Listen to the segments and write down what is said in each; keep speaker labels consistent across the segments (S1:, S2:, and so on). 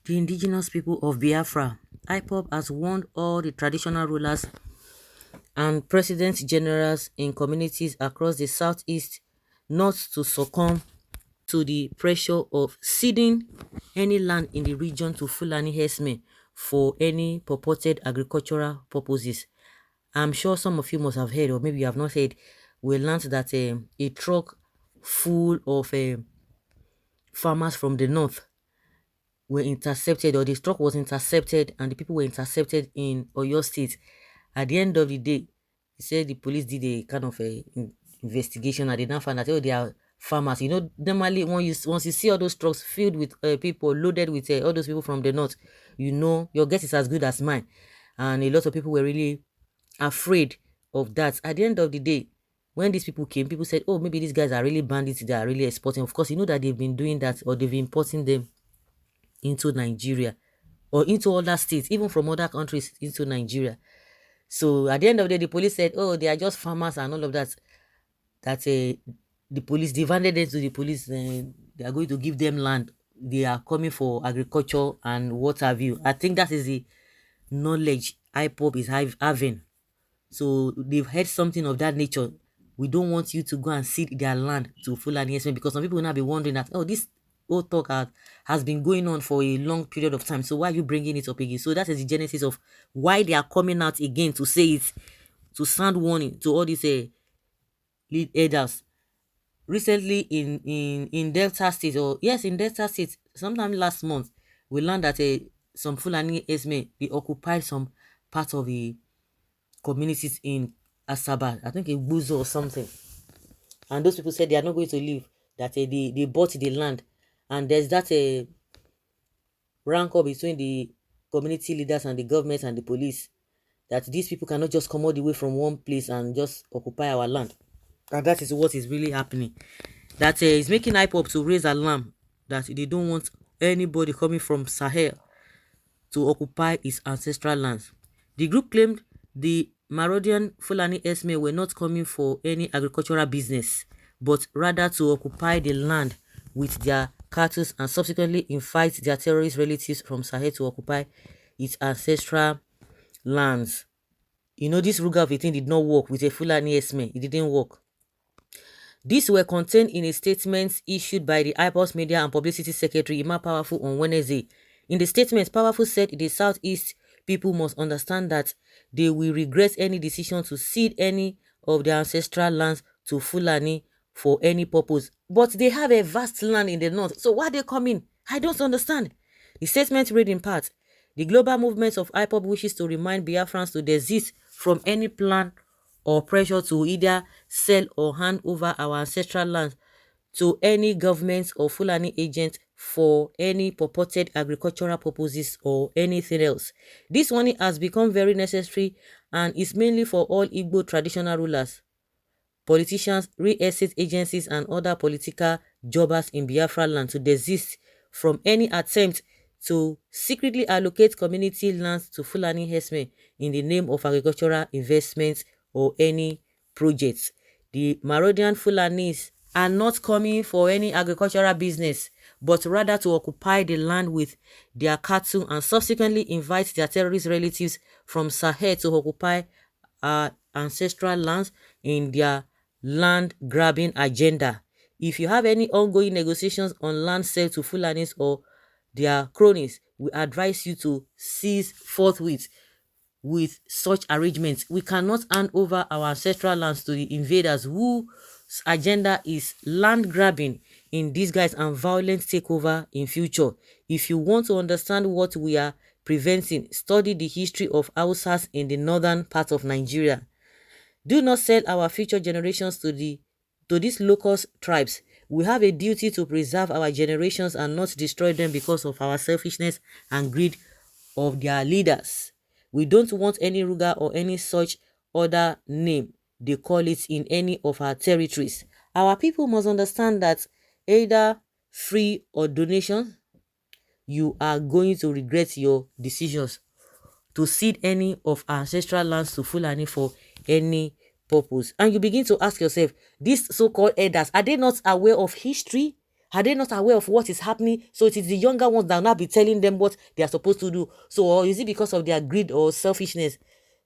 S1: The indigenous people of Biafra, IPOB has warned all the traditional rulers and president generals in communities across the southeast not to succumb to the pressure of ceding any land in the region to Fulani herdsmen for any purported agricultural purposes. I'm sure some of you must have heard, or maybe you have not heard, we learned that a truck full of farmers from the north were intercepted, or the truck was intercepted, and the people were intercepted in Oyo State. At the end of the day, he said the police did a kind of investigation, and they now found that, oh, they are farmers. You know, normally once you see all those trucks filled with people, loaded with all those people from the north, you know your guess is as good as mine. And a lot of people were really afraid of that. At the end of the day, when these people came, people said, oh, maybe these guys are really bandits, they are really exporting. Of course, you know that they've been doing that, or they've been importing them into Nigeria or into other states, even from other countries into Nigeria. So at the end of the day, the police said, oh, they are just farmers and all of that. That the police demanded them to the police, they are going to give them land. They are coming for agriculture and what have you. I think that is the knowledge IPOP is having. So they've heard something of that nature. We don't want you to go and cede their land to Fulani herdsmen, because some people will now be wondering that, oh, this old talk has been going on for a long period of time. So why are you bringing it up again? So that is the genesis of why they are coming out again to say it, to sound warning to all these lead elders. Recently in Delta State, or yes, in Delta State, sometime last month, we learned that some Fulani herdsmen, they occupied some part of the communities in Asaba, I think in Buzo or something. And those people said they are not going to leave, that they bought the land. And there's that rancor between the community leaders and the government and the police, that these people cannot just come all the way from one place and just occupy our land. And that is what is really happening. That is making IPOP to raise alarm that they don't want anybody coming from Sahel to occupy its ancestral lands. The group claimed the Marodian Fulani herdsmen were not coming for any agricultural business, but rather to occupy the land with their cattle and subsequently invite their terrorist relatives from Sahel to occupy its ancestral lands. You know, this Ruga of a thing did not work with a Fulani herdsmen. It didn't work. These were contained in a statement issued by the IPOS Media and Publicity Secretary Ima Powerful on Wednesday. In the statement, Powerful said the Southeast people must understand that they will regret any decision to cede any of their ancestral lands to Fulani for any purpose. But they have a vast land in the north, so why are they coming? I don't understand. The statement read in part, the global movement of IPOP wishes to remind Biafrans to desist from any plan or pressure to either sell or hand over our ancestral lands to any government or Fulani agent for any purported agricultural purposes or anything else. This warning has become very necessary and is mainly for all Igbo traditional rulers, politicians, real estate agencies and other political jobbers in Biafra land to desist from any attempt to secretly allocate community lands to Fulani herdsmen in the name of agricultural investments or any projects. The Marodian Fulanis are not coming for any agricultural business, but rather to occupy the land with their cattle and subsequently invite their terrorist relatives from Sahel to occupy our ancestral lands in their land grabbing agenda. If you have any ongoing negotiations on land sale to Fulanis or their cronies, we advise you to cease forthwith with such arrangements. We cannot hand over our ancestral lands to the invaders whose agenda is land grabbing in disguise and violent takeover in future. If you want to understand what we are preventing, study the history of Hausas in the northern part of Nigeria. Do not sell our future generations to these locust tribes. We have a duty to preserve our generations and not destroy them because of our selfishness and greed of their leaders. We don't want any Ruga or any such other name they call it in any of our territories. Our people must understand that either free or donation, you are going to regret your decisions to cede any of our ancestral lands to Fulani for any purpose. And you begin to ask yourself, these so-called elders, are they not aware of history? Are they not aware of what is happening? So it is the younger ones that will now be telling them what they are supposed to do. So, or is it because of their greed or selfishness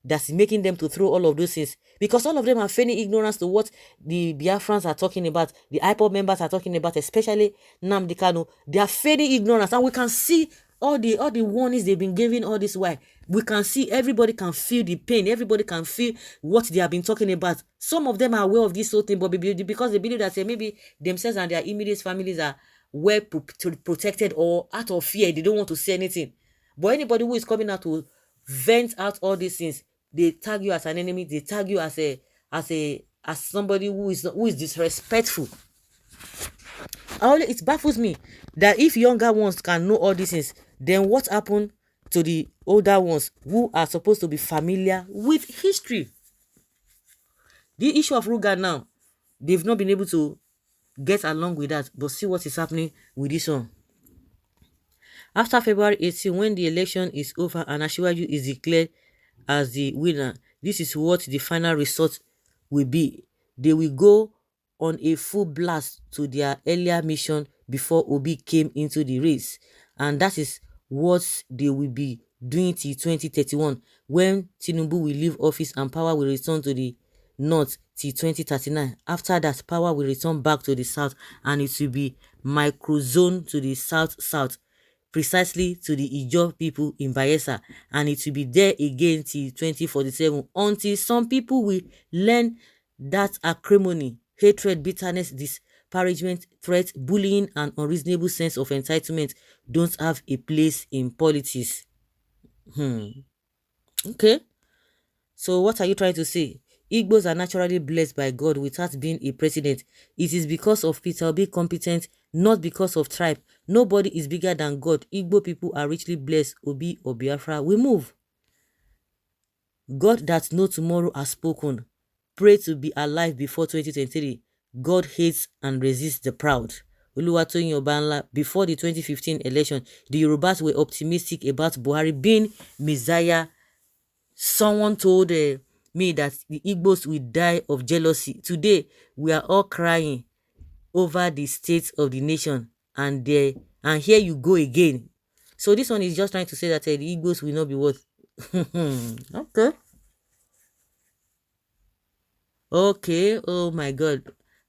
S1: that's making them to throw all of those things? Because all of them are feigning ignorance to what the Biafrans are talking about, the IPOB members are talking about, especially Nnamdi Kanu. They are feigning ignorance, and we can see all the warnings they've been giving all this while. We can see, everybody can feel the pain, everybody can feel what they have been talking about. Some of them are aware of this whole thing, but because they believe that maybe themselves and their immediate families are well protected, or out of fear they don't want to say anything. But anybody who is coming out to vent out all these things, they tag you as an enemy, they tag you as somebody who is disrespectful. It baffles me that if younger ones can know all these things, then what happened to the older ones who are supposed to be familiar with history? The issue of Ruga now, they've not been able to get along with that, but see what is happening with this one. After February 18, when the election is over and Asiwaju is declared as the winner, this is what the final result will be. They will go on a full blast to their earlier mission before Obi came into the race. And that is what they will be doing till 2031, when Tinubu will leave office and power will return to the north till 2039. After that, power will return back to the south, and it will be microzone to the south, precisely to the Ijaw people in Bayelsa, and it will be there again till 2047, until some people will learn that acrimony, hatred, bitterness, disparagement, threat, bullying, and unreasonable sense of entitlement don't have a place in politics. Okay. So what are you trying to say? Igbos are naturally blessed by God without being a president. It is because of Peter Obi competence, not because of tribe. Nobody is bigger than God. Igbo people are richly blessed. Obi or Biafra, we move. God that no tomorrow has spoken. Pray to be alive before 2023. God hates and resists the proud. Oluwatoyin Obanla, before the 2015 election, the Yorubas were optimistic about Buhari being Messiah. Someone told me that the Igbos will die of jealousy. Today, we are all crying over the state of the nation, and here you go again. So this one is just trying to say that the Igbos will not be worth. Okay. Okay. Oh my God.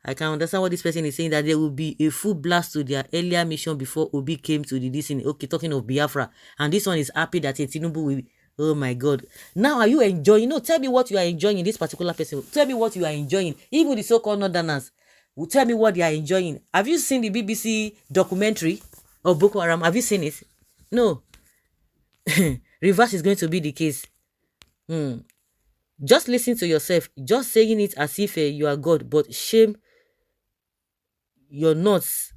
S1: I can understand what this person is saying, that there will be a full blast to their earlier mission before Obi came to the DC. Okay, talking of Biafra. And this one is happy that Tinubu will. Oh my God. Now are you enjoying? No, tell me what you are enjoying in this particular person. Tell me what you are enjoying. Even the so-called northerners will tell me what they are enjoying. Have you seen the BBC documentary of Boko Haram? Have you seen it? No. Reverse is going to be the case. Just listen to yourself. Just saying it as if you are God, but shame your nuts.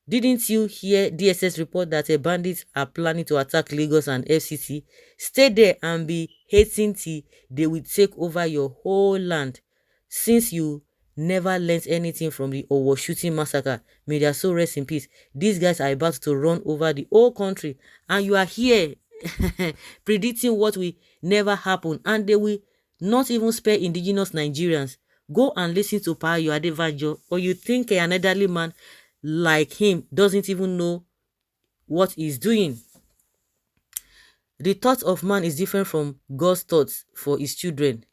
S1: Didn't you hear DSS report that bandits are planning to attack Lagos and FCT? Stay there and be hating till they will take over your whole land. Since you never learnt anything from the Owo shooting massacre, may their soul rest in peace. These guys are about to run over the whole country, and you are here predicting what will never happen, and they will not even spare indigenous Nigerians. Go and listen to Payo Adevanjo, or you think an elderly man like him doesn't even know what he's doing. The thought of man is different from God's thoughts for his children.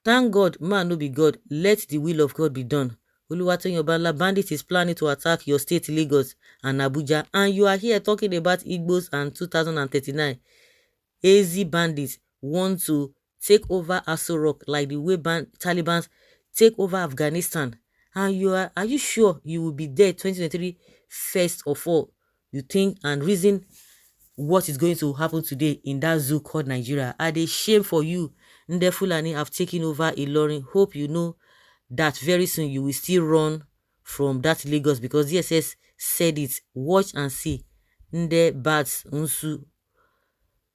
S1: Thank God, man no be God. Let the will of God be done. Oluwatoyin Obanla, bandit is planning to attack your state, Lagos and Abuja, and you are here talking about Igbos and 2039. AZ bandits want to take over Aso Rock like the way Taliban take over Afghanistan. And are you sure you will be there 2023 first of all? You think and reason what is going to happen today in that zoo called Nigeria. Are they shame for you? Nde Fulani have taken over Ilorin. Hope you know that very soon you will still run from that Lagos, because DSS said it. Watch and see. Nde Bats Unsu.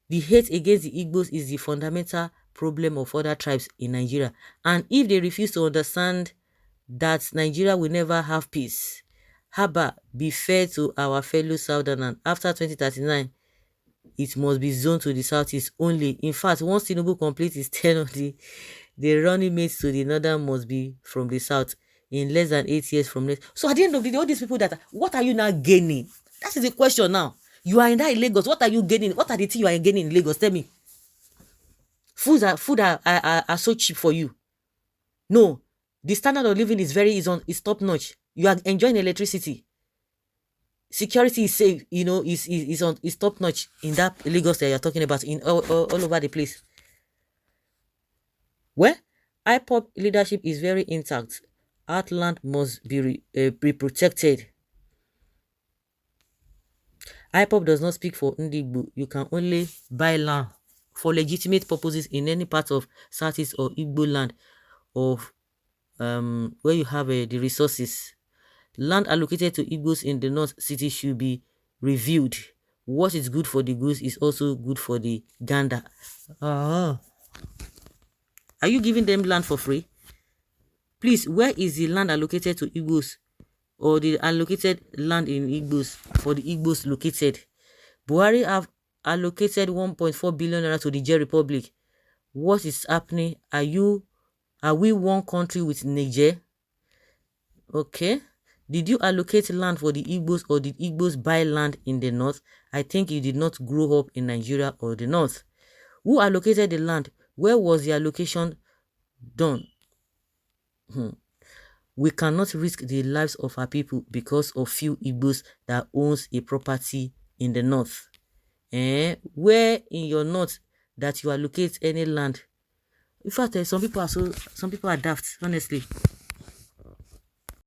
S1: The hate against the Igbos is the fundamental problem of other tribes in Nigeria. And if they refuse to understand that Nigeria will never have peace, haba, be fair to our fellow Southerners. After 2039, it must be zoned to the southeast only. In fact, once Tinubu completes his tenure, the running mates to the northern must be from the south. in less than 8 years from next. So at the end of the day, all these people what are you now gaining? That is the question now. You are in that Lagos. What are you gaining? What are the things you are gaining in Lagos? Tell me. Food are so cheap for you. No, the standard of living is top notch. You are enjoying electricity. Security is safe, is top notch in that Lagos that you're talking about, in all over the place. Well, IPOB leadership is very intact. Heartland must be protected. IPOB does not speak for Ndigbo. You can only buy land for legitimate purposes in any part of Southeast or Igboland of where you have the resources. Land allocated to Igbos in the North City should be reviewed. What is good for the goose is also good for the gander. Are you giving them land for free? Please, where is the land allocated to Igbos, or the allocated land in Igbos for the Igbos located? Buhari have allocated 1.4 billion naira to the Niger Republic. What is happening? Are we one country with Niger? Okay. Did you allocate land for the Igbos, or did Igbos buy land in the North? I think you did not grow up in Nigeria or the North. Who allocated the land? Where was the allocation done? We cannot risk the lives of our people because of few Igbos that owns a property in the North. Where in your North that you allocate any land? In fact, some people are daft, honestly.